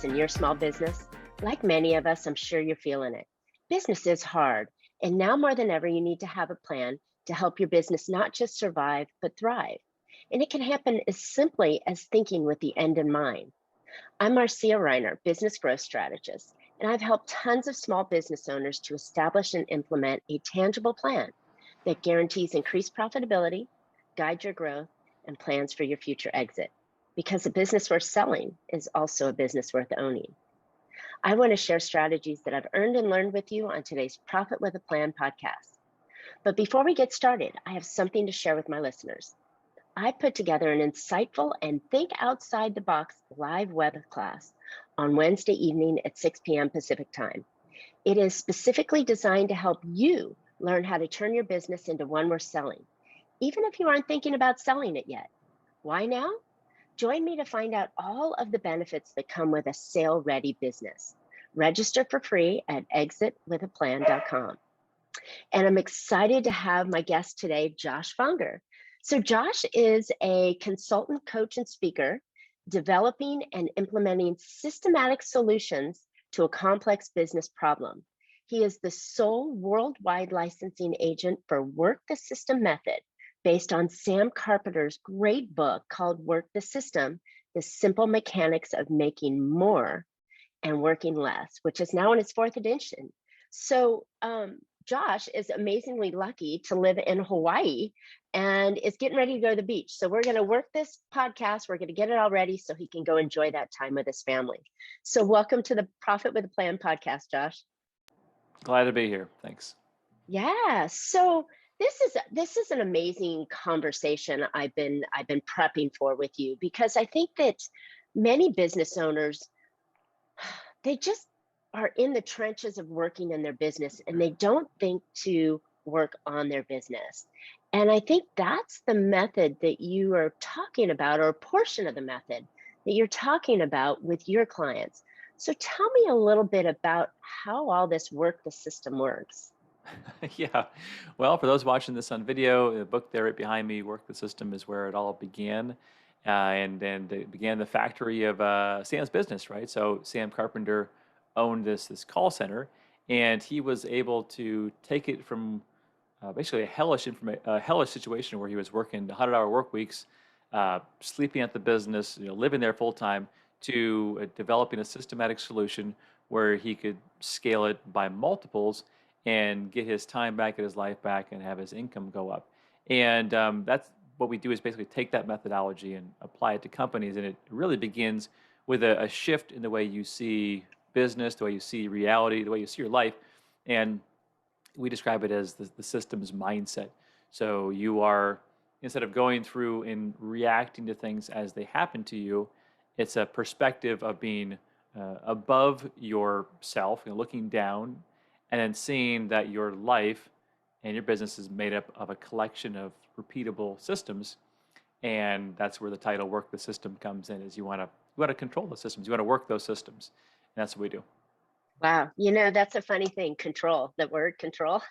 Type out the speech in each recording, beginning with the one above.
success in your small business? Like many of us, I'm sure you're feeling it. Business is hard, and now more than ever, you need to have a plan to help your business not just survive, but thrive. And it can happen as simply as thinking with the end in mind. I'm Marcia Reiner, business growth strategist, and I've helped tons of small business owners to establish and implement a tangible plan that guarantees increased profitability, guides your growth, and plans for your future exit. Because a business worth selling is also a business worth owning. I want to share strategies that I've earned and learned with you on today's Profit with a Plan podcast. But before we get started, I have something to share with my listeners. I put together an insightful and think outside the box live web class on Wednesday evening at 6 p.m. Pacific time. It is specifically designed to help you learn how to turn your business into one worth selling, even if you aren't thinking about selling it yet. Why now? Join me to find out all of the benefits that come with a sale-ready business. Register for free at exitwithaplan.com. And I'm excited to have my guest today, Josh Fonger. So Josh is a consultant, coach, and speaker, developing and implementing systematic solutions to a complex business problem. He is the sole worldwide licensing agent for Work the System Method, based on Sam Carpenter's great book called Work the System, The Simple Mechanics of Making More and Working Less, which is now in its fourth edition. So Josh is amazingly lucky to live in Hawaii and is getting ready to go to the beach. So we're going to work this podcast. We're going to get it all ready so he can go enjoy that time with his family. So welcome to the Profit with a Plan podcast, Josh. Glad to be here. Thanks. Yeah. So this is an amazing conversation I've been prepping for with you, because I think that many business owners, they just are in the trenches of working in their business and they don't think to work on their business. And I think that's the method that you are talking about, or a portion of the method that you're talking about with your clients. So tell me a little bit about how all this Work the System works. Yeah. Well, for those watching this on video, the book there right behind me, Work the System, is where it all began. And it began the factory of Sam's business, right? So Sam Carpenter owned this call center, and he was able to take it from basically a hellish situation where he was working 100-hour work weeks, sleeping at the business, living there full time, to developing a systematic solution where he could scale it by multiples and get his time back, get his life back, and have his income go up. And that's what we do, is basically take that methodology and apply it to companies. And it really begins with a shift in the way you see business, the way you see reality, the way you see your life. And we describe it as the systems mindset. So you are, instead of going through and reacting to things as they happen to you, it's a perspective of being above yourself and looking down, and then seeing that your life and your business is made up of a collection of repeatable systems. And that's where the title Work the System comes in, is you want to control the systems. You want to work those systems. And that's what we do. Wow. That's a funny thing, control, that word control,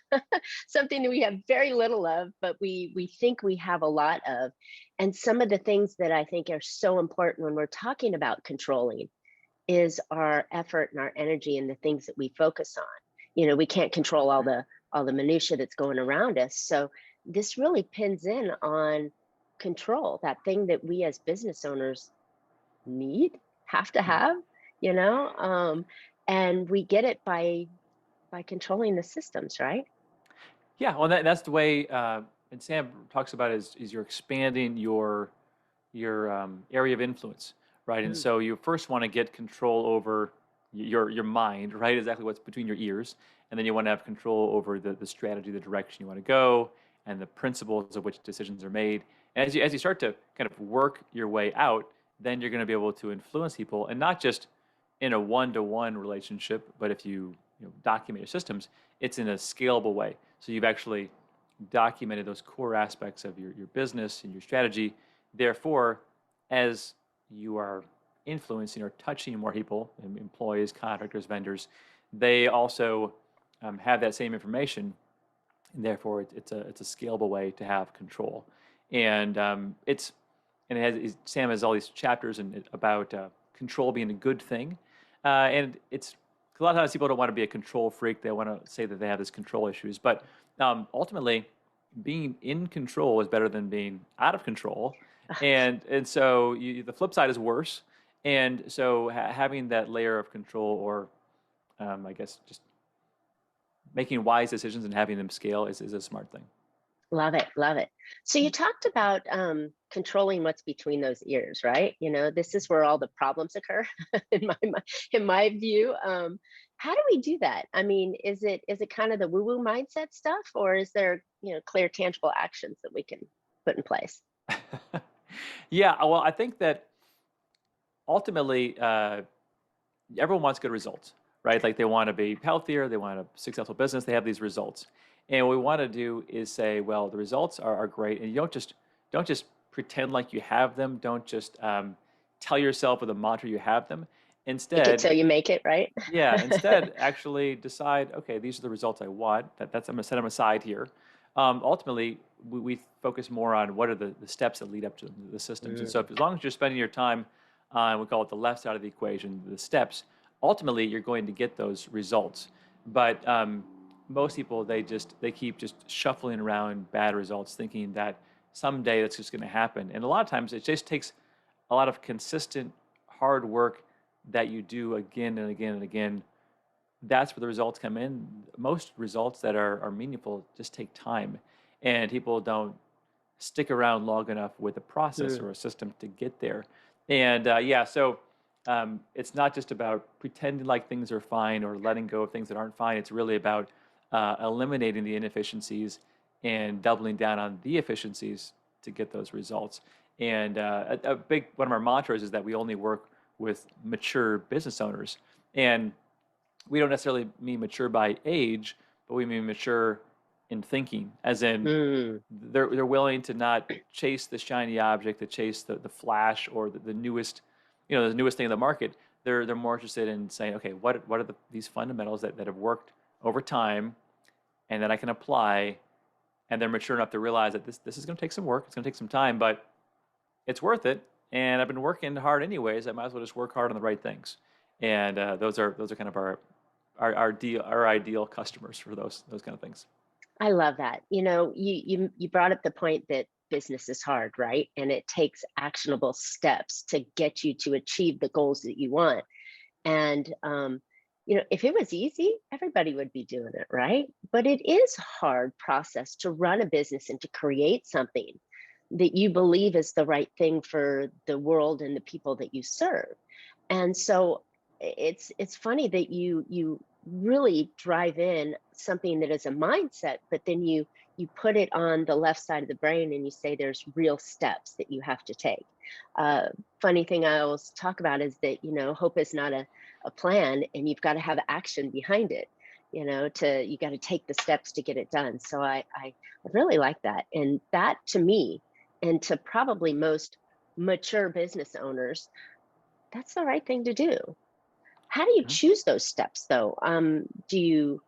something that we have very little of, but we think we have a lot of. And some of the things that I think are so important when we're talking about controlling is our effort and our energy and the things that we focus on. We can't control all the minutia that's going around us. So this really pins in on control, that thing that we as business owners have to have, and we get it by controlling the systems, right? Yeah, well, that's the way. And Sam talks about is you're expanding your area of influence, right? And so you first want to get control over your mind, right? Exactly what's between your ears, and then you want to have control over the strategy, the direction you want to go, and the principles of which decisions are made. And as you start to kind of work your way out, then you're going to be able to influence people, and not just in a one-to-one relationship, but if you document your systems, it's in a scalable way. So you've actually documented those core aspects of your business and your strategy. Therefore, as you are influencing or touching more people, employees, contractors, vendors, they also have that same information, and therefore it's a scalable way to have control. And Sam has all these chapters about control being a good thing, And it's a lot of times people don't want to be a control freak. They want to say that they have this control issues, but ultimately, being in control is better than being out of control. And so the flip side is worse. And so having that layer of control, or I guess just making wise decisions and having them scale is a smart thing. Love it, love it. So you talked about controlling what's between those ears, right? This is where all the problems occur, in my view. How do we do that? I mean, is it kind of the woo-woo mindset stuff, or is there clear, tangible actions that we can put in place? Yeah, well, I think that ultimately, everyone wants good results, right? Like they want to be healthier, they want a successful business, they have these results. And what we want to do is say, well, the results are great, and you don't just pretend like you have them. Don't just tell yourself with a mantra you have them. Take it Instead, till you make it, right? yeah, instead actually decide, okay, these are the results I want. That's I'm gonna set them aside here. Ultimately, we focus more on what are the steps that lead up to the systems. And so, Mm, if, as long as you're spending your time on, we call it the left side of the equation, the steps, ultimately you're going to get those results. But most people, they keep just shuffling around bad results, thinking that someday that's just going to happen. And a lot of times, it just takes a lot of consistent hard work that you do again and again and again. That's where the results come in. Most results that are meaningful just take time, and people don't stick around long enough with a process mm, or a system to get there. And yeah, so it's not just about pretending like things are fine or letting go of things that aren't fine. It's really about eliminating the inefficiencies and doubling down on the efficiencies to get those results. And a big one of our mantras is that we only work with mature business owners. And we don't necessarily mean mature by age, but we mean mature in thinking, as in mm. they're willing to not chase the shiny object, to chase the flash or the newest, the newest thing in the market. They're more interested in saying, okay, what are these fundamentals that have worked over time and that I can apply, and they're mature enough to realize that this is going to take some work, it's going to take some time, but it's worth it. And I've been working hard anyways. I might as well just work hard on the right things. And those are kind of our ideal customers for those kind of things. I love that. You brought up the point that business is hard, right? And it takes actionable steps to get you to achieve the goals that you want. And if it was easy, everybody would be doing it, right? But it is a hard process to run a business and to create something that you believe is the right thing for the world and the people that you serve. And so it's funny that you really drive in something that is a mindset, but then you put it on the left side of the brain and you say there's real steps that you have to take. Uh, Funny thing I always talk about is that hope is not a plan, and you've got to have action behind it. You got to take the steps to get it done. So I really like that, and that to me, and to probably most mature business owners, that's the right thing to do. How do you Mhm. choose those steps though? Do you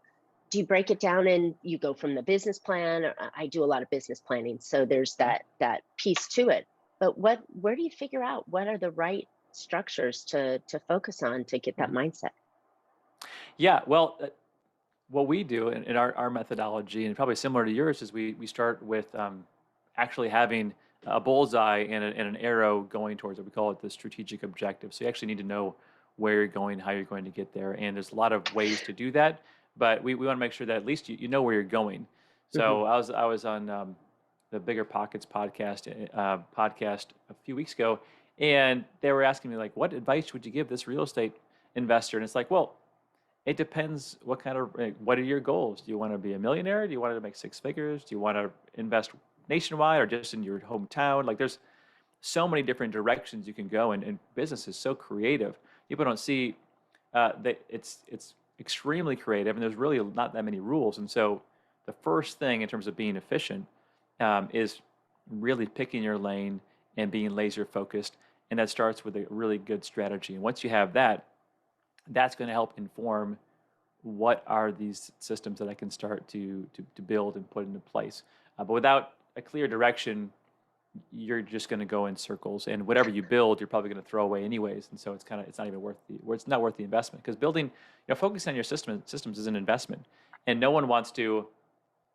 break it down and you go from the business plan? I do a lot of business planning, so there's Mhm. that piece to it. But where do you figure out what are the right structures to focus on to get that Mhm. mindset? Yeah, well, what we do in our methodology, and probably similar to yours, is we start with actually having a bullseye and an arrow going towards it. We call it the strategic objective. So you actually need to know where you're going, how you're going to get there. And there's a lot of ways to do that, but we want to make sure that at least you know where you're going. Hmm. So I was on the Bigger Pockets podcast a few weeks ago, and they were asking me like, what advice would you give this real estate investor? And it's like, well, it depends what are your goals? Do you want to be a millionaire? Do you want to make six figures? Do you want to invest nationwide or just in your hometown? Like there's so many different directions you can go, and business is so creative. People don't see that it's extremely creative, and there's really not that many rules. And so the first thing in terms of being efficient is really picking your lane and being laser focused. And that starts with a really good strategy. And once you have that, that's going to help inform what are these systems that I can start to build and put into place. But without a clear direction, you're just going to go in circles, and whatever you build, you're probably going to throw away anyways. And so it's not even worth it's not worth the investment, because building, focusing on your systems is an investment, and no one wants to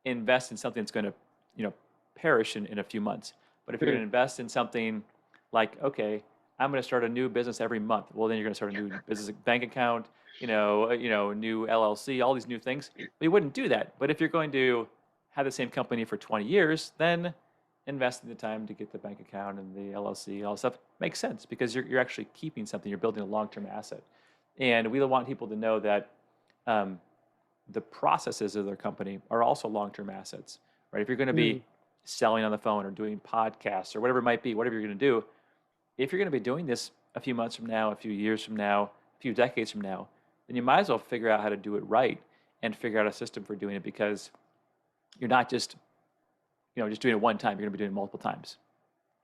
invest in something that's going to, perish in a few months. But if you're going to invest in something like, okay, I'm going to start a new business every month, well, then you're going to start a new business bank account, new LLC, all these new things. But you wouldn't do that. But if you're going to have the same company for 20 years, then investing the time to get the bank account and the LLC, all that stuff makes sense, because you're actually keeping something. You're building a long-term asset. And we want people to know that the processes of their company are also long-term assets, right? If you're going to be selling on the phone or doing podcasts or whatever it might be, whatever you're going to do, if you're going to be doing this a few months from now, a few years from now, a few decades from now, then you might as well figure out how to do it right and figure out a system for doing it, because you're not just doing it one time. You're going to be doing it multiple times.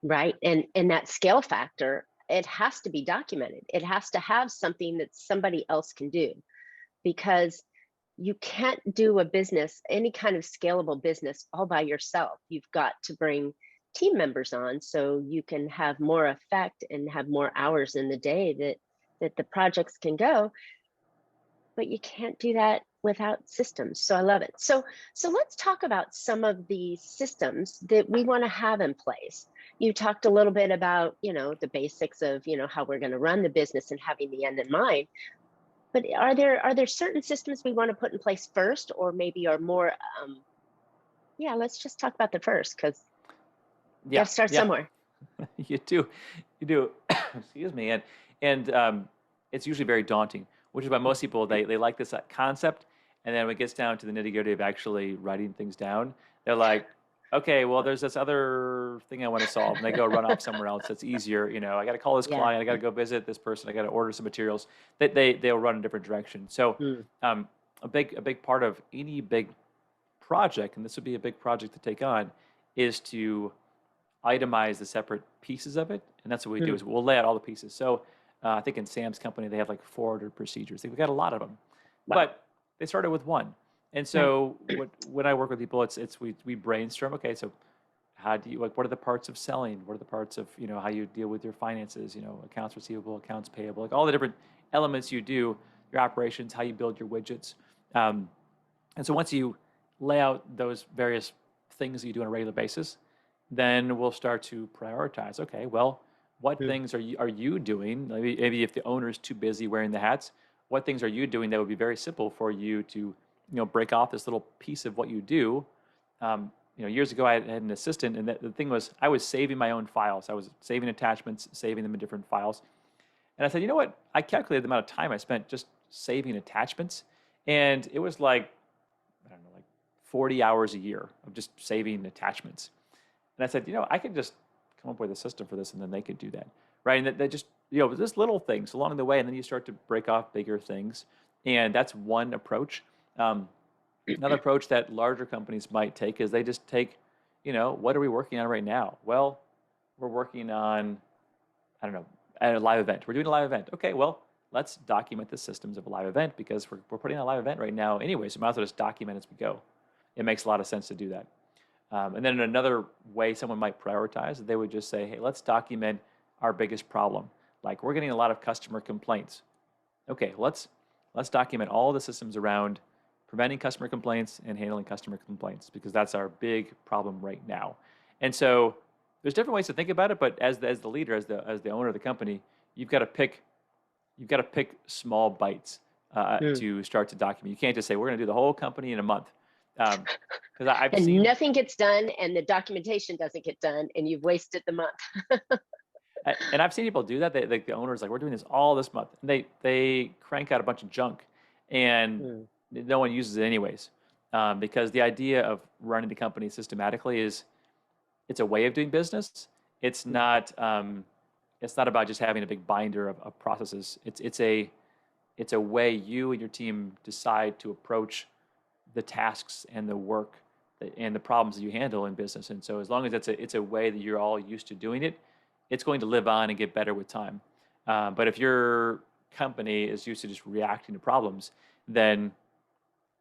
Right. And that scale factor, it has to be documented. It has to have something that somebody else can do, because you can't do a business, any kind of scalable business, all by yourself. You've got to bring team members on so you can have more effect and have more hours in the day that the projects can go. But you can't do that without systems. So I love it. So let's talk about some of the systems that we want to have in place. You talked a little bit about, the basics of, how we're going to run the business and having the end in mind. But are there certain systems we want to put in place first, or maybe are more? Let's just talk about the first, because you have to start somewhere. You do. Excuse me. And it's usually very daunting, which is why most people, they like this concept, and then when it gets down to the nitty gritty of actually writing things down, they're like, okay, well, there's this other thing I want to solve, and they go run off somewhere else that's easier. I got to call this client, I got to go visit this person, I got to order some materials. They'll run in a different direction. So a big part of any big project, and this would be a big project to take on, is to itemize the separate pieces of it. And that's what we do, is we'll lay out all the pieces. So I think in Sam's company, they have like 400 procedures. We've got a lot of them, but they started with one. And so when I work with people, we brainstorm. Okay, so how do you, what are the parts of selling? What are the parts of, how you deal with your finances, accounts receivable, accounts payable, like all the different elements you do, your operations, how you build your widgets. And so once you lay out those various things that you do on a regular basis, then we'll start to prioritize. Okay, well, what things are you doing? Maybe if the owner is too busy wearing the hats, what things are you doing that would be very simple for you to, break off this little piece of what you do? Years ago, I had an assistant, and the thing was, I was saving my own files. I was saving attachments, saving them in different files. And I said, you know what? I calculated the amount of time I spent just saving attachments, and it was like, I don't know, like 40 hours a year of just saving attachments. And I said, I could just come up with a system for this, and then they could do that, right? And they just, just little things along the way, and then you start to break off bigger things. And that's one approach. Another approach that larger companies might take is they just take, what are we working on right now? Well, we're working on, I don't know, a live event. We're doing a live event. Okay, well, let's document the systems of a live event, because we're putting on a live event right now anyway, so might as well just document as we go. It makes a lot of sense to do that. And then another way someone might prioritize, they would just say, hey, let's document our biggest problem. Like, we're getting a lot of customer complaints. Okay, let's document all the systems around preventing customer complaints and handling customer complaints, because that's our big problem right now. And so there's different ways to think about it, but as the leader, as the owner of the company, you've got to pick small bites to start to document. You can't just say, we're going to do the whole company in a month. Because I've seen nothing gets done, and the documentation doesn't get done, and you've wasted the month. And I've seen people do that. The owner's like, we're doing this all this month. And they crank out a bunch of junk, and no one uses it anyways. Because the idea of running the company systematically is, it's a way of doing business. It's not about just having a big binder of processes. It's a way you and your team decide to approach the tasks and the work and the problems that you handle in business. And so as long as it's a way that you're all used to doing it, it's going to live on and get better with time. But if your company is used to just reacting to problems, then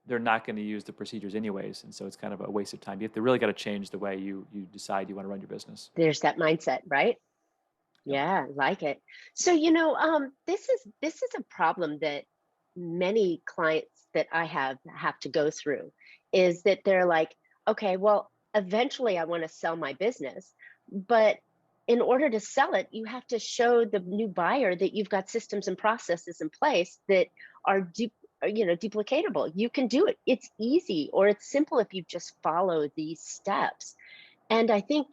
they're not going to use the procedures anyways, and so it's kind of a waste of time. You have to really got to change the way you decide you want to run your business. There's that mindset, right? Yep. Yeah, like it. So, this is a problem that many clients that I have to go through is that they're like, okay, well, eventually I want to sell my business, but in order to sell it, you have to show the new buyer that you've got systems and processes in place that are duplicatable. You can do it. It's easy or it's simple if you just follow these steps. And I think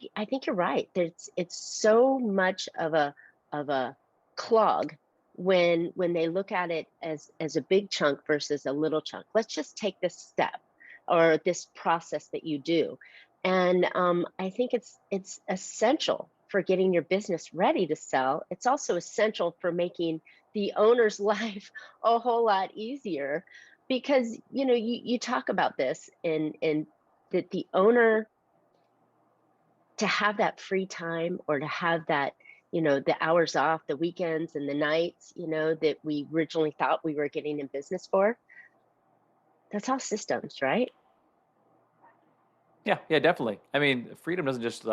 you're right. It's so much of a clog when they look at it as a big chunk versus a little chunk. Let's just take this step or this process that you do. And I think it's essential for getting your business ready to sell. It's also essential for making the owner's life a whole lot easier because you talk about this and that the owner to have that free time or to have that, the hours off, the weekends and the nights, that we originally thought we were getting in business for, that's all systems, right? Yeah, yeah, definitely. I mean, freedom doesn't just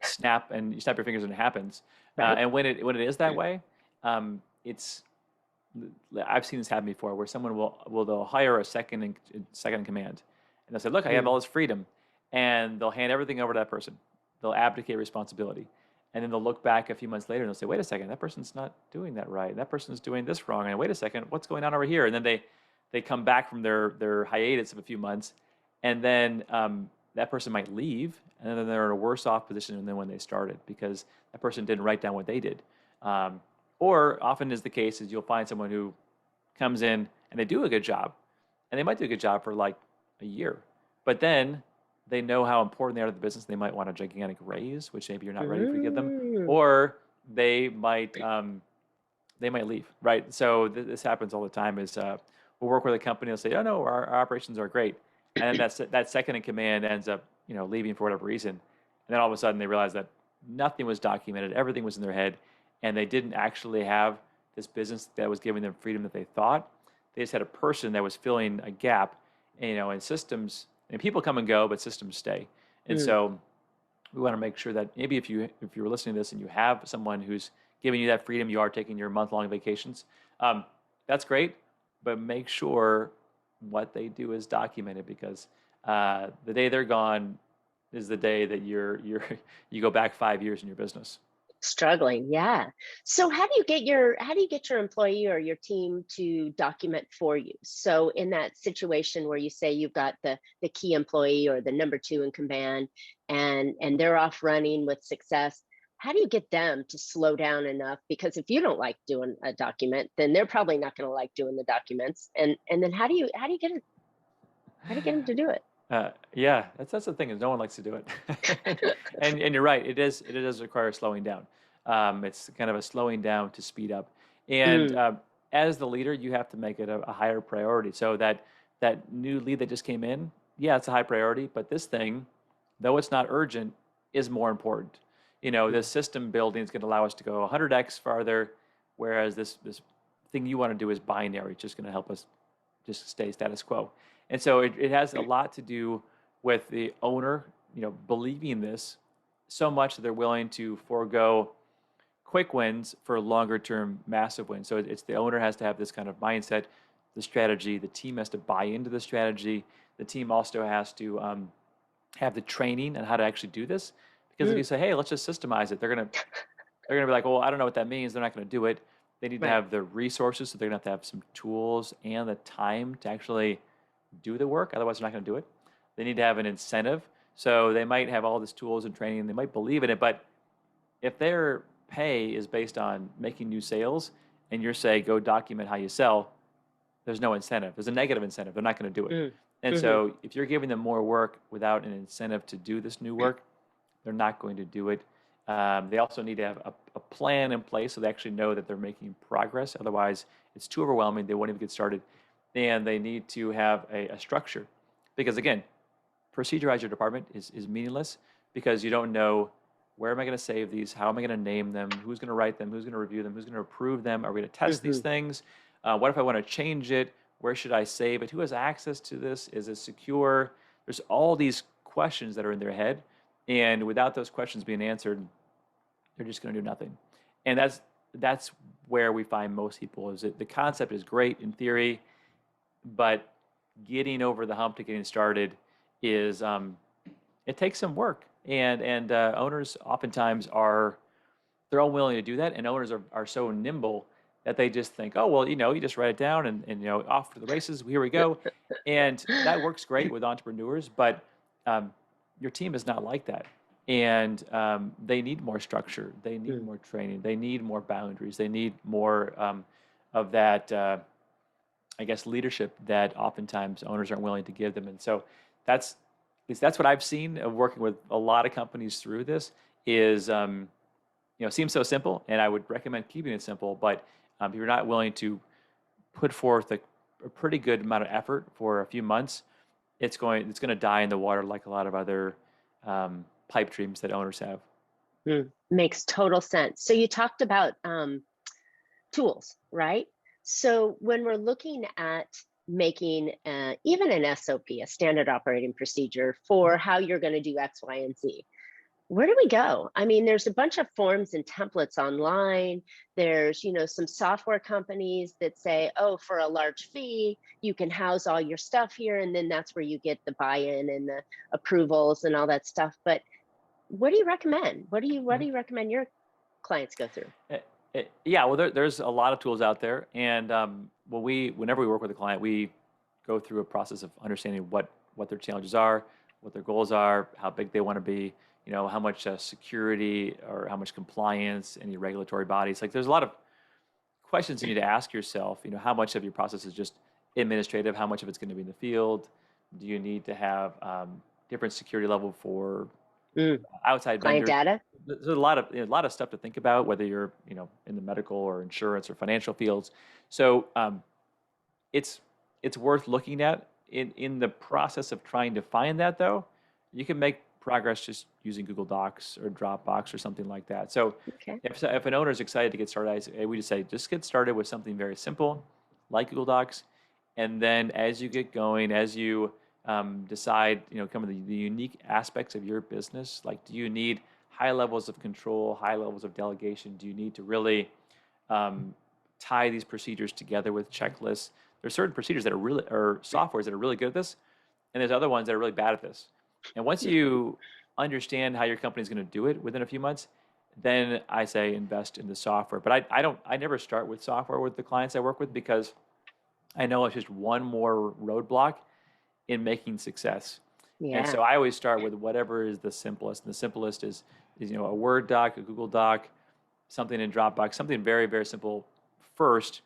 snap and you snap your fingers and it happens. Right. And when it is that way, it's I've seen this happen before where someone they'll hire a second in command, and they'll say, "Look, I have Mm. all this freedom," and they'll hand everything over to that person. They'll abdicate responsibility, and then they'll look back a few months later and they'll say, "Wait a second, that person's not doing that right. That person's doing this wrong. And wait a second, what's going on over here?" And then they come back from their hiatus of a few months, and then that person might leave, and then they're in a worse off position than when they started because that person didn't write down what they did. Or often is the case is you'll find someone who comes in and they do a good job, and they might do a good job for like a year, but then they know how important they are to the business. They might want a gigantic raise, which maybe you're not ready to give them, Mm. or they might leave, right? So this happens all the time. Is we'll work with a company, they'll say, "Oh no, our operations are great," and then that second in command ends up leaving for whatever reason, and then all of a sudden they realize that nothing was documented, everything was in their head, and they didn't actually have this business that was giving them freedom that they thought. They just had a person that was filling a gap, and systems and people come and go, but systems stay. And Mm. so we want to make sure that maybe if you're listening to this and you have someone who's giving you that freedom, you are taking your month-long vacations. That's great, but make sure what they do is documented because the day they're gone is the day that you go back 5 years in your business. Struggling, yeah. So how do you get your employee or your team to document for you? So in that situation where you say you've got the key employee or the number two in command and they're off running with success, how do you get them to slow down enough? Because if you don't like doing a document, then they're probably not going to like doing the documents. And then how do you get them to do it? Yeah, that's the thing is no one likes to do it, and you're right. It does require slowing down. It's kind of a slowing down to speed up, and Mm. as the leader, you have to make it a higher priority. So that new lead that just came in, yeah, it's a high priority, but this thing, though it's not urgent, is more important. This system building is going to allow us to go 100x farther, whereas this thing you want to do is binary. It's just going to help us just stay status quo. And so it has a lot to do with the owner, believing this so much that they're willing to forego quick wins for longer term massive wins. So it's the owner has to have this kind of mindset, the strategy, the team has to buy into the strategy. The team also has to have the training on how to actually do this. Because if you Mm. say, hey, let's just systemize it, they're gonna be like, well, I don't know what that means. They're not gonna do it. They need to Right. have the resources, so they're gonna have to have some tools and the time to actually do the work. Otherwise, they're not gonna do it. They need to have an incentive. So they might have all these tools and training, and they might believe in it, but if their pay is based on making new sales, and you're saying go document how you sell, there's no incentive. There's a negative incentive. They're not going to do it. Mm. And Hmm. so if you're giving them more work without an incentive to do this new work, they're not going to do it. They also need to have a plan in place so they actually know that they're making progress. Otherwise, it's too overwhelming. They won't even get started. And they need to have a structure. Because again, procedurize your department is meaningless because you don't know where am I going to save these? How am I going to name them? Who's going to write them? Who's going to review them? Who's going to approve them? Are we going to test these Hmm. things? What if I want to change it? Where should I save it? Who has access to this? Is it secure? There's all these questions that are in their head. And without those questions being answered, they're just going to do nothing. And that's where we find most people is that the concept is great in theory, but getting over the hump to getting started is it takes some work. And owners oftentimes are they're unwilling to do that, and owners are so nimble that they just think, oh well, you just write it down and off to the races. Here we go, and that works great with entrepreneurs, but um, your team is not like that, and they need more structure, they need Mm. more training, they need more boundaries, they need more of that. I guess leadership that oftentimes owners aren't willing to give them, and so that's at least that's what I've seen of working with a lot of companies through this is it seems so simple, and I would recommend keeping it simple. But if you're not willing to put forth a pretty good amount of effort for a few months, it's going to die in the water like a lot of other pipe dreams that owners have. Mm. Makes total sense. So you talked about tools, right? So when we're looking at making even an SOP, a standard operating procedure for how you're going to do X, Y, and Z, where do we go? I mean, there's a bunch of forms and templates online. There's, some software companies that say, oh, for a large fee, you can house all your stuff here. And then that's where you get the buy-in and the approvals and all that stuff. But what do you recommend? What do you recommend your clients go through? Yeah, well, there's a lot of tools out there, and whenever we work with a client, we go through a process of understanding what their challenges are, what their goals are, how big they want to be, how much security or how much compliance, any regulatory bodies. Like, there's a lot of questions you need to ask yourself. How much of your process is just administrative? How much of it's going to be in the field? Do you need to have different security level for Mm. outside Client vendors? data? There's a lot of stuff to think about, whether you're in the medical or insurance or financial fields. So it's it's worth looking at. In the process of trying to find that, though, you can make progress just using Google Docs or Dropbox or something like that. So Okay. if an owner is excited to get started, we just say just get started with something very simple like Google Docs, and then as you get going, as you decide, kind of the unique aspects of your business, like do you need high levels of control, high levels of delegation? Do you need to really um, tie these procedures together with checklists? There's certain procedures that are really, or softwares that are really good at this, and there's other ones that are really bad at this. And once you understand how your company is going to do it within a few months, then I say invest in the software. But I never start with software with the clients I work with because I know it's just one more roadblock in making success. And Yeah. so I always start with whatever is the simplest. And the simplest is a Word doc, a Google Doc, something in Dropbox, something very, very simple first,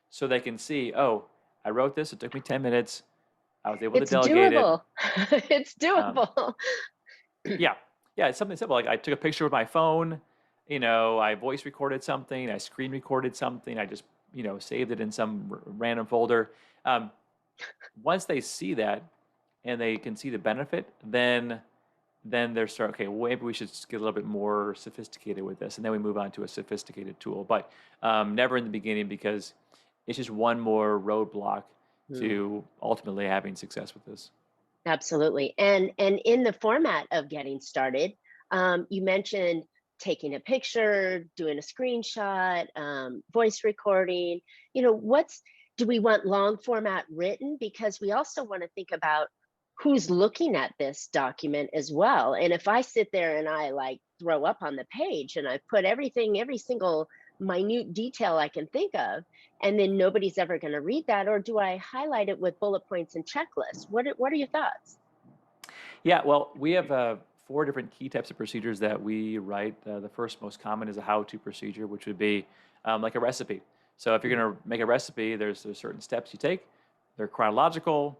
so they can see, oh, I wrote this, it took me 10 minutes, I was able to It's delegate it. doable. It's Um, doable. yeah, yeah, it's something simple. Like I took a picture with my phone, I voice recorded something, I screen recorded something, I just, saved it in some random folder. Um, Once they see that and they can see the benefit, then they're start, okay, well, maybe we should just get a little bit more sophisticated with this, and then we move on to a sophisticated tool. But never in the beginning, because it's just one more roadblock Mm. to ultimately having success with this. Absolutely. And in the format of getting started, you mentioned taking a picture, doing a screenshot, voice recording. What's do we want long format written? Because we also want to think about who's looking at this document as well. And if I sit there and I like throw up on the page and I put everything, every single minute detail I can think of, and then nobody's ever going to read that, or do I highlight it with bullet points and checklists? What are your thoughts? Yeah, well, we have four different key types of procedures that we write. The first most common is a how-to procedure, which would be like a recipe. So if you're Mm. going to make a recipe, there's certain steps you take. They're chronological.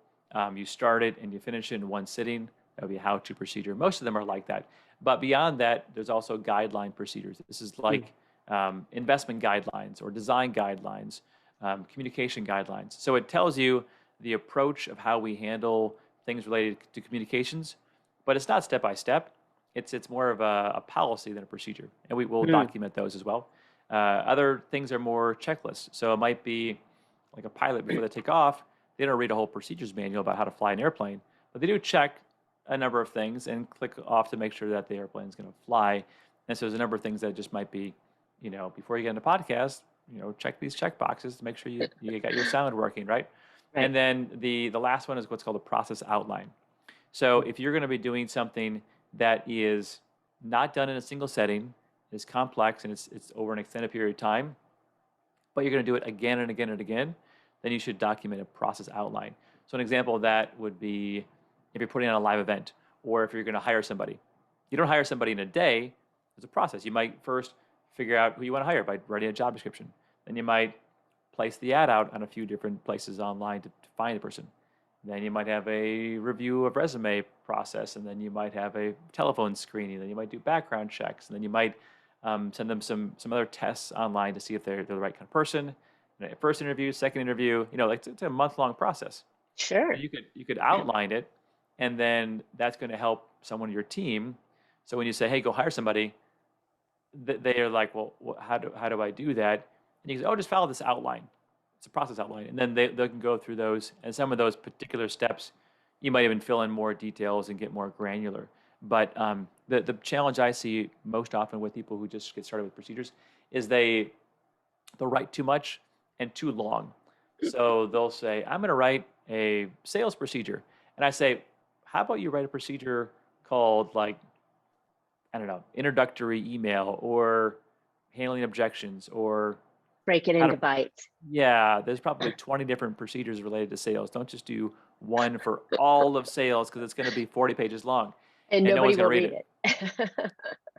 You start it and you finish it in one sitting. That would be a how-to procedure. Most of them are like that. But beyond that, there's also guideline procedures. This is Mm. like investment guidelines or design guidelines, communication guidelines. So it tells you the approach of how we handle things related to communications, but it's not step by step. It's more of a policy than a procedure, and we will Mm. document those as well. Other things are more checklists. So it might be like a pilot before they take off. they don't read a whole procedures manual about how to fly an airplane, but they do check a number of things and click off to make sure that the airplane is going to fly. And so there's a number of things that just might be, before you get into podcast, check these check boxes to make sure you got your sound working, right? And Right. then the last one is what's called a process outline. So if you're going to be doing something that is not done in a single setting, is complex, and it's over an extended period of time, but you're going to do it again and again and again, then you should document a process outline. So an example of that would be if you're putting on a live event or if you're going to hire somebody. You don't hire somebody in a day. There's a process. You might first figure out who you want to hire by writing a job description. Then you might place the ad out on a few different places online to find the person. Then you might have a review of resume process, and then you might have a telephone screening. Then you might do background checks, and then you might send them some other tests online to see if they're the right kind of person. First interview, second interview, like it's a month-long process. So Sure. you could outline it, and then that's going to help someone in your team. So when you say, "Hey, go hire somebody," they are like, "Well, how do I do that?" And you say, "Oh, just follow this outline. It's a process outline," and then they can go through those. And some of those particular steps, you might even fill in more details and get more granular. But the challenge I see most often with people who just get started with procedures is they'll write too much and too long. So they'll say, "I'm going to write a sales procedure," and I say, "How about you write a procedure called, like, I don't know, introductory email or handling objections or Break it how into to." bites. Yeah, there's probably 20 different procedures related to sales. Don't just do one for all of sales because it's going to be 40 pages long And and no nobody one's going will to read read it. it.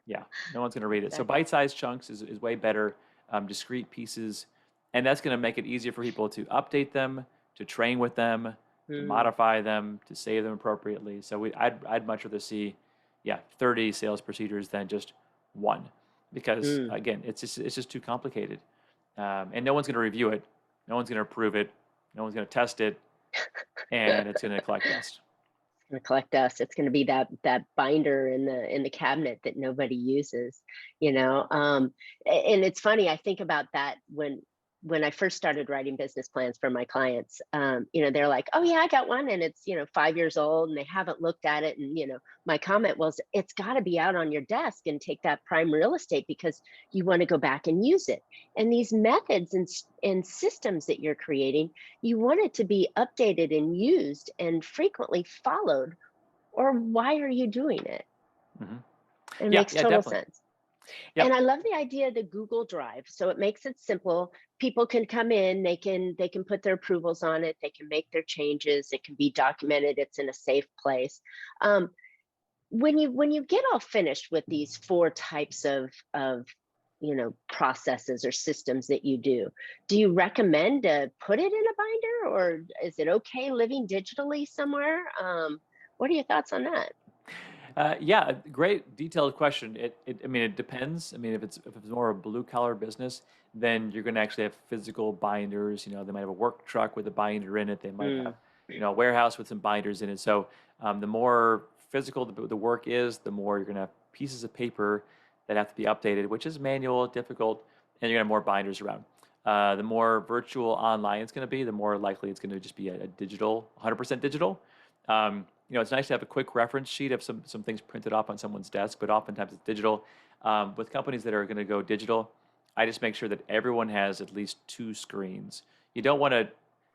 Yeah, no one's going to read it. So Exactly. bite-sized chunks is way better, discrete pieces, and that's going to make it easier for people to update them, to train with them, to Mm, modify them, to save them appropriately. So I'd much rather see, yeah, 30 sales procedures than just one, because mm. again, it's just too complicated, and no one's going to review it, no one's going to approve it, no one's going to test it, and it's going to collect dust. Gonna collect dust. It's gonna be that binder in the cabinet that nobody uses, you know. And it's funny. I think about that when I first started writing business plans for my clients. They're like, "Oh yeah, I got one," and it's 5 years old, and they haven't looked at it. And my comment was, "It's got to be out on your desk and take that prime real estate because you want to go back and use it." And these methods and systems that you're creating, you want it to be updated and used and frequently followed, or why are you doing it? Hmm. It Yeah, makes yeah, total definitely. sense. And Yep. I love the idea of the Google Drive. So it makes it simple. People can come in, they can put their approvals on it, they can make their changes, it can be documented, it's in a safe place. Um, when you get all finished with these four types of processes or systems that do you recommend to put it in a binder, or is it okay living digitally somewhere? What are your thoughts on that? Yeah, a great detailed question. I mean, it depends. I mean, if it's more a blue collar business, then you're going to actually have physical binders. They might have a work truck with a binder in it. They might have, Mm, a warehouse with some binders in it. So the more physical the work is, the more you're going to have pieces of paper that have to be updated, which is manual, difficult, and you're going to have more binders around. The more virtual online it's going to be, the more likely it's going to just be a digital, 100% digital. It's nice to have a quick reference sheet of some things printed off on someone's desk, but oftentimes it's digital. With companies that are going to go digital, I just make sure that everyone has at least two screens. You don't want to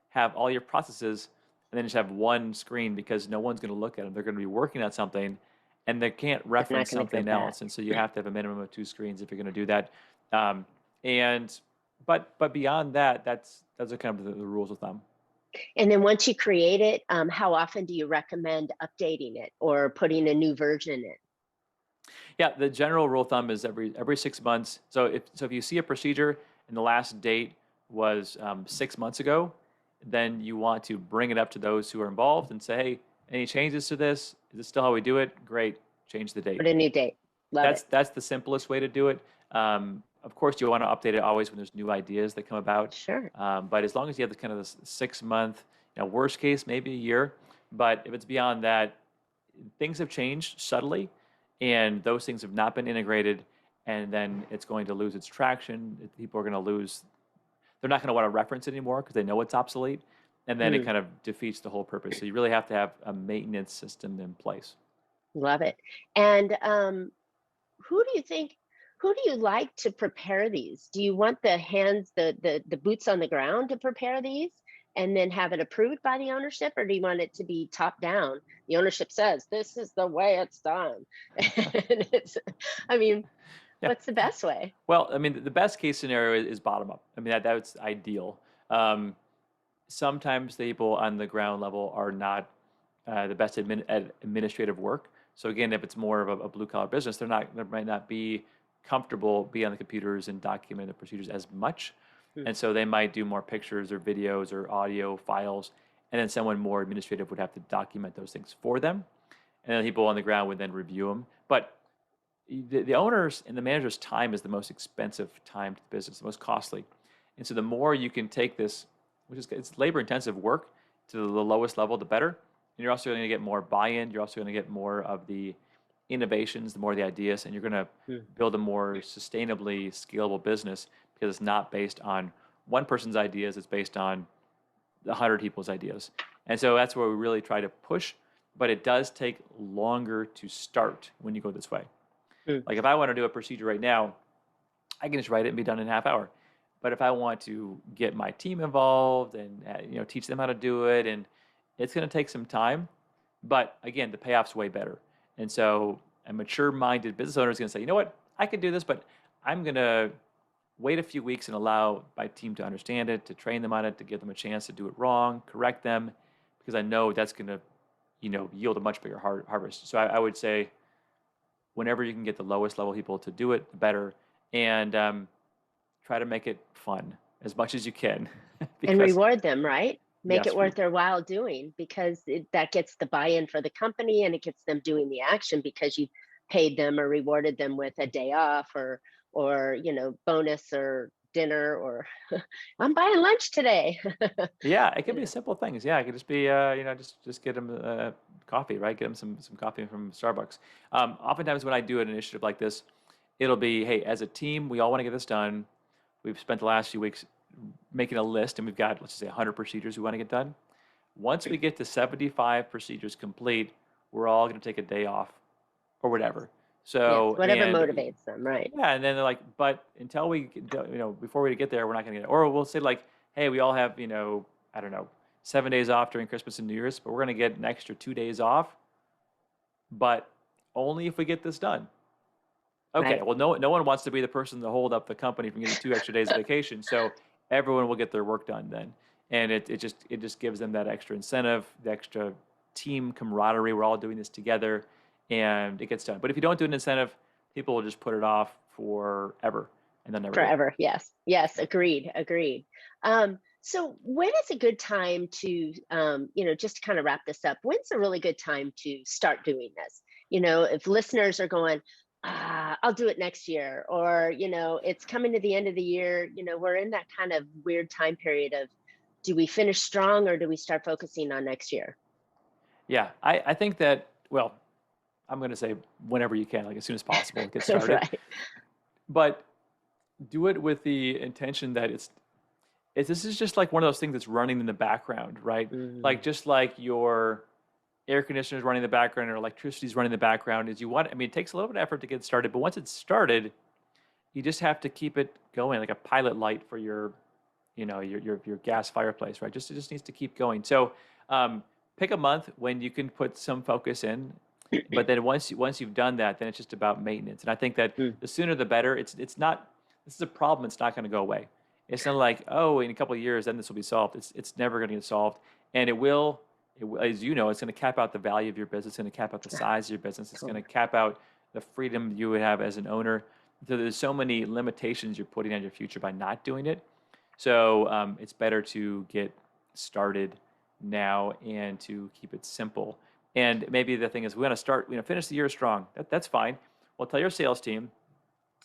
have all your processes and then just have one screen because no one's going to look at them. They're going to be working on something and they can't they're not reference going to go something back. else. And so you have to have a minimum of two screens if you're going to do that. Um, and but beyond that, those are kind of the rules of thumb. And then once you create it, how often do you recommend updating it or putting a new version in? Yeah, the general rule of thumb is every 6 months. So if you see a procedure and the last date was 6 months ago, then you want to bring it up to those who are involved and say, "Hey, any changes to this? Is this still how we do it? Great, change the date." Put a new date. Love it. That's the simplest way to do it. Of course, you want to update it always when there's new ideas that come about. Sure. But as long as you have this kind of this 6 month, worst case maybe a year. But if it's beyond that, things have changed subtly, and those things have not been integrated, and then it's going to lose its traction. People are going to lose. They're not going to want to reference it anymore because they know it's obsolete. and then it Mm, kind of defeats the whole purpose. So you really have to have a maintenance system in place. love it. And who do you think who do you like to prepare these? Do you want the hands, the boots on the ground to prepare these and then have it approved by the ownership, or do you want it to be top down? The ownership says this is the way it's done. And it's, I mean, Yeah. what's the best way? Well, I mean, the best case scenario is bottom up. I mean, that's ideal. Um, Sometimes the people on the ground level are not the best at administrative work. So again, if it's more of a blue collar business, they might not be comfortable be on the computers and document the procedures as much, Hmm, and so they might do more pictures or videos or audio files, and then someone more administrative would have to document those things for them, and then people on the ground would then review them. But the owners and the manager's time is the most expensive time to the business, the most costly. And so the more you can take this, which is it's labor intensive work, to the lowest level, the better. And you're also going to get more buy-in. You're also going to get more of the innovations, the more the ideas, and you're going to hmm. build a more sustainably scalable business because it's not based on one person's ideas. It's based on 100 people's ideas. And so that's where we really try to push, but it does take longer to start when you go this way. Hmm. Like if I want to do a procedure right now, I can just write it and be done in a half hour. But if I want to get my team involved and teach them how to do it, and it's going to take some time, but again, the payoff's way better. And so a mature-minded business owner is going to say, you know what, I can do this, but I'm going to wait a few weeks and allow my team to understand it, to train them on it, to give them a chance to do it wrong, correct them, because I know that's going to, yield a much bigger harvest. So I would say whenever you can get the lowest level people to do it, the better. And try to make it fun as much as you can And because reward them, right? Make it yes, worth their while doing, because that gets the buy-in for the company and it gets them doing the action because you paid them or rewarded them with a day off, or bonus or dinner, or I'm buying lunch today. yeah, it could be Yeah. simple things. Yeah, it could just be just get them coffee, right? Get them some coffee from Starbucks. Oftentimes when I do an initiative like this, it'll be, hey, as a team, we all want to get this done. We've spent the last few weeks making a list, and we've got, let's just say, 100 procedures we want to get done. Once we get to 75 procedures complete, we're all going to take a day off or whatever. Yes, So, whatever and motivates them, right? yeah, and then they're like, but until before we get there, we're not going to get it. Or we'll say like, hey, we all have, I don't know, 7 days off during Christmas and New Year's, but we're going to get an extra 2 days off, but only if we get this done. Okay, Right. well, no one wants to be the person to hold up the company from getting 2 extra days of vacation, so everyone will get their work done then, and it just gives them that extra incentive, the extra team camaraderie. We're all doing this together, and it gets done. But if you don't do an incentive, people will just put it off forever, and they'll never do it. Forever. Yes. Yes. Agreed. Agreed. So when is a good time to, just to kind of wrap this up, when's a really good time to start doing this? If listeners are going, I'll do it next year, or, it's coming to the end of the year, we're in that kind of weird time period of, do we finish strong or do we start focusing on next year? Yeah, I think that, well, I'm going to say whenever you can, like as soon as possible, get started, Right. but do it with the intention that this is just like one of those things that's running in the background, right? Like Mm, just like your air conditioner is running in the background or electricity is running in the background, is you want, I mean, it takes a little bit of effort to get started, but once it's started, you just have to keep it going like a pilot light for your, your gas fireplace, right? It just needs to keep going. So pick a month when you can put some focus in, but then once you've done that, then it's just about maintenance. And I think that mm, the sooner the better. It's not, this is a problem. It's not going to go away. It's not like, oh, in a couple of years, then this will be solved. It's never going to get solved, and as you know, it's going to cap out the value of your business. It's going to cap out the size of your business. It's going to totally. cap out the freedom you would have as an owner. So there's so many limitations you're putting on your future by not doing it. So it's better to get started now and to keep it simple. And maybe the thing is, we want to start, finish the year strong. That's fine. Well, tell your sales team,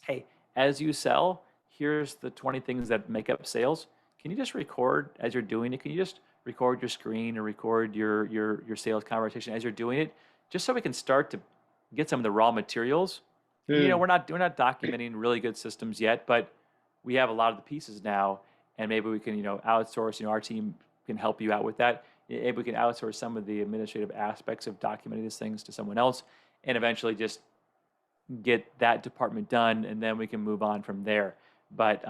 hey, as you sell, here's the 20 things that make up sales. Can you just record as you're doing it? Can you just record your screen or record your sales conversation as you're doing it, just so we can start to get some of the raw materials. And Mm, we're not documenting really good systems yet, but we have a lot of the pieces now, and maybe we can outsource. Our team can help you out with that. If we can outsource some of the administrative aspects of documenting these things to someone else, and eventually just get that department done, and then we can move on from there. But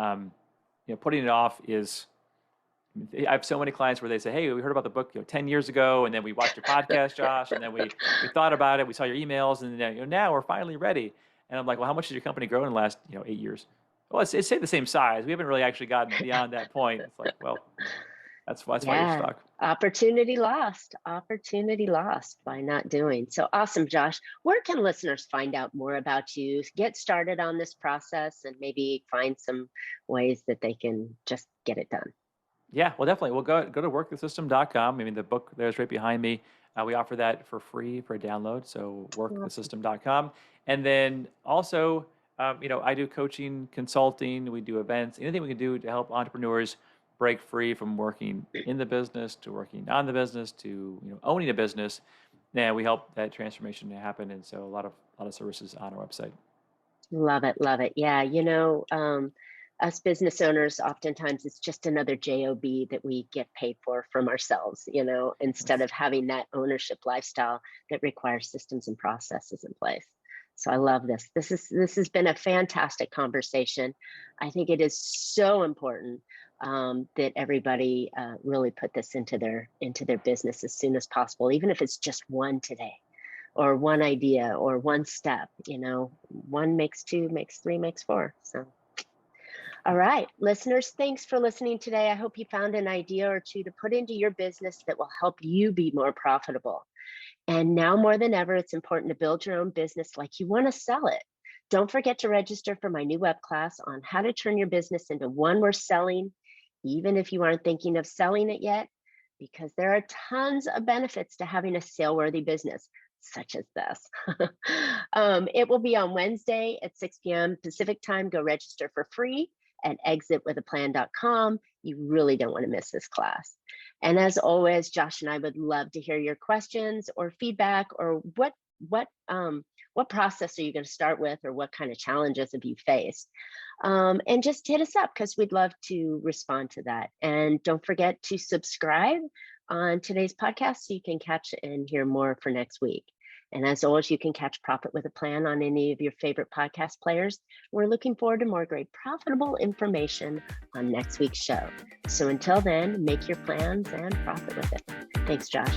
putting it off is. I have so many clients where they say, "Hey, we heard about the book 10 years ago, and then we watched your podcast, Josh, and then we thought about it, we saw your emails, and then now we're finally ready." And I'm like, "Well, how much has your company grown in the last 8 years?" "Well, it's stayed the same size. We haven't really actually gotten beyond that point." It's like, well, that's why you're Yeah, stuck. opportunity lost by not doing. So awesome, Josh. Where can listeners find out more about you, get started on this process, and maybe find some ways that they can just get it done? Yeah, well, definitely. We'll go to workthesystem.com. I mean, the book there's right behind me. We offer that for free for a download. So Awesome. workthesystem.com. And then also, I do coaching, consulting. We do events. Anything we can do to help entrepreneurs break free from working in the business to working on the business to owning a business. And we help that transformation to happen. And so a lot of services on our website. Love it, love it. Yeah, us business owners, oftentimes it's just another job that we get paid for from ourselves, instead Yes. of having that ownership lifestyle that requires systems and processes in place. So I love this. This has been a fantastic conversation. I think it is so important that everybody really put this into their business as soon as possible, even if it's just one today or one idea or one step. One makes two, makes three, makes four. So. All right, listeners, thanks for listening today. I hope you found an idea or two to put into your business that will help you be more profitable. And now more than ever, it's important to build your own business like you want to sell it. Don't forget to register for my new web class on how to turn your business into one worth selling, even if you aren't thinking of selling it yet, because there are tons of benefits to having a sale-worthy business, such as this. It will be on Wednesday at 6 p.m. Pacific time. Go register for free at exitwithaplan.com. You really don't want to miss this class. And as always, Josh and I would love to hear your questions or feedback, or what process are you going to start with, or what kind of challenges have you faced? And just hit us up, because we'd love to respond to that. And don't forget to subscribe on today's podcast so you can catch and hear more for next week. And as always, you can catch Profit with a Plan on any of your favorite podcast players. We're looking forward to more great profitable information on next week's show. So until then, make your plans and profit with it. Thanks, Josh.